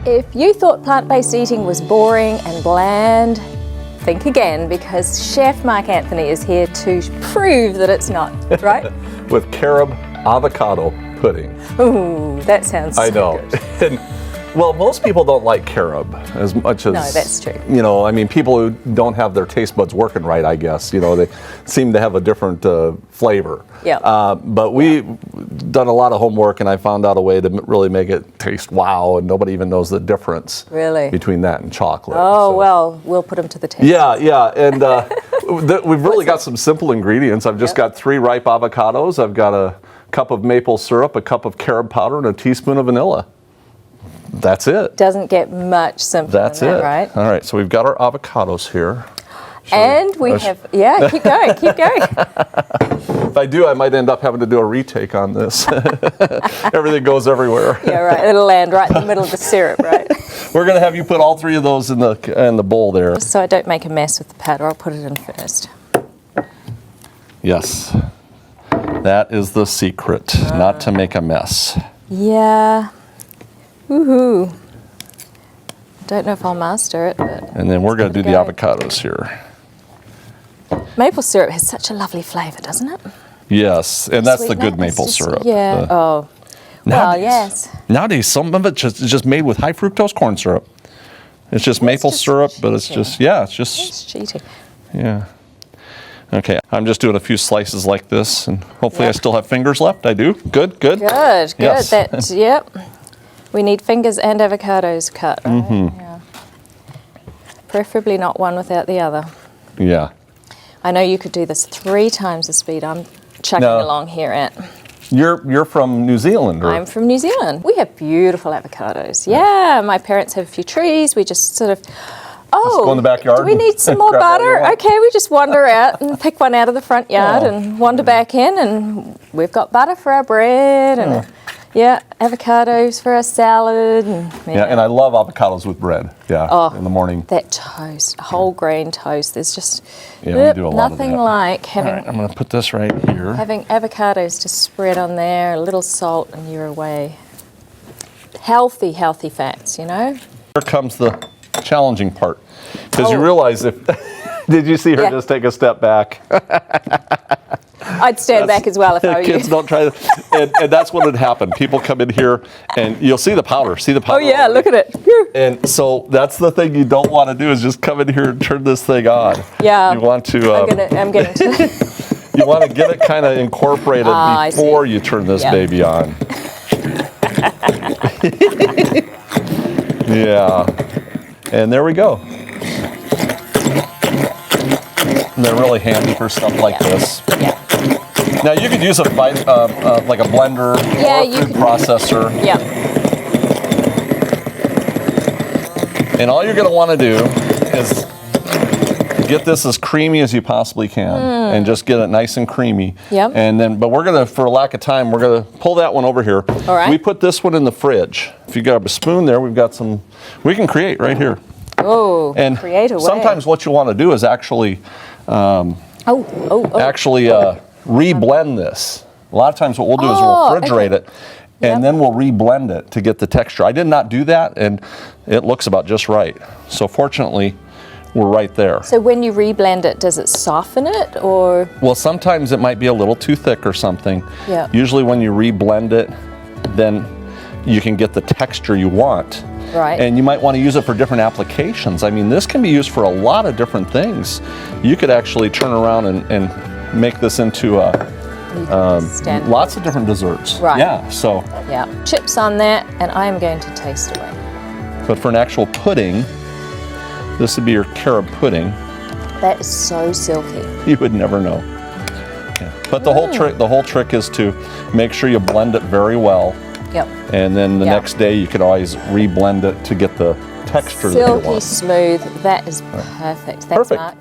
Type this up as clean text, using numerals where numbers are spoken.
If you thought plant-based eating was boring and bland, think again, because Chef Mark Anthony is here to prove that it's not, right? With carob avocado pudding. Ooh, that sounds so I know. good. And, well, most people don't like carob as much as... No, that's true. You know, I mean, people who don't have their taste buds working right, I guess, you know, they seem to have a different flavor. Yeah. But we've done a lot of homework, and I found out a way to really make it taste wow, and nobody even knows the difference Really? between that and chocolate. Oh, so. well, we'll put them to the test. Yeah, and we've really got some simple ingredients. I've just got 3 ripe avocados. I've got a cup of maple syrup, a cup of carob powder, and a teaspoon of vanilla. That's it. Doesn't get much simpler That's than it. that, right? All right, so we've got our avocados here. And we have, yeah, keep going, keep going. If I do, I might end up having to do a retake on this. Everything goes everywhere. Yeah, right. It'll land right in the middle of the syrup, right? We're going to have you put all 3 of those in the bowl there. So I don't make a mess with the powder, I'll put it in first. Yes. That is the secret, not to make a mess. Yeah. Woohoo. Don't know if I'll master it, but... And then we're going to do the avocados here. Maple syrup has such a lovely flavor, doesn't it? Yes, and that's the Sweeten good it. maple It's just- syrup. Yeah, well, yes. Nowadays, some of it is just made with high fructose corn syrup. It's just maple syrup, but it's just, it's just... It's cheating. Yeah. Okay, I'm just doing a few slices like this, and hopefully I still have fingers left. I do. Good. Good. Yes. That, yep. We need fingers and avocados cut, right? Mm-hmm. Yeah. Preferably not one without the other. Yeah. I know you could do this 3 times the speed I'm chugging along here at. You're from New Zealand, or? I'm from New Zealand. We have beautiful avocados. Yeah, my parents have a few trees. We just sort of, go in the backyard. Do we need some more grab what you butter? want. Okay, we just wander out and pick one out of the front yard and wander back in, and we've got butter for our bread and avocados for our salad. And, And I love avocados with bread. Yeah, in the morning. That toast, whole grain toast. There's just we do a lot of nothing that. like All right, I'm going to put this right here. having avocados to spread on there, a little salt, and you're away. Healthy fats, you know? Here comes the challenging part. Because you realize if... Did you see her just take a step back? I'd stand back as well if I were you. Kids don't try to... And that's what would happen. People come in here, and you'll see the powder. See the powder? Oh, yeah, look at it. And so that's the thing you don't want to do, is just come in here and turn this thing on. Yeah. You want to... I'm getting to You want to get it kind of incorporated before you turn this baby on. Yeah. And there we go. And they're really handy for stuff like this. Yeah. Now you could use like a blender or a food processor. Yeah. And all you're going to want to do is get this as creamy as you possibly can, and just get it nice and creamy. Yep. And then, but we're gonna, for lack of time, we're gonna pull that one over here. All right. We put this one in the fridge. If you got a spoon there, we've got some. We can create right here. Oh, And create a way. sometimes what you want to do is actually, reblend this. A lot of times what we'll do is we'll refrigerate it, and then we'll reblend it to get the texture. I did not do that, and it looks about just right. So fortunately, we're right there. So when you reblend it, does it soften it, or? Well, sometimes it might be a little too thick or something. Yeah. Usually when you reblend it, then you can get the texture you want. Right. And you might want to use it for different applications. I mean, this can be used for a lot of different things. You could actually turn around and make this into lots of different desserts. Right. Yeah, so. Yeah. Chips on that, and I am going to taste away. But for an actual pudding, this would be your carob pudding. That is so silky. You would never know. Yeah. But the whole trick is to make sure you blend it very well. Yep. And then the next day you can always reblend it to get the texture that you Silky want. smooth. That is perfect. Thanks, Perfect. Mark.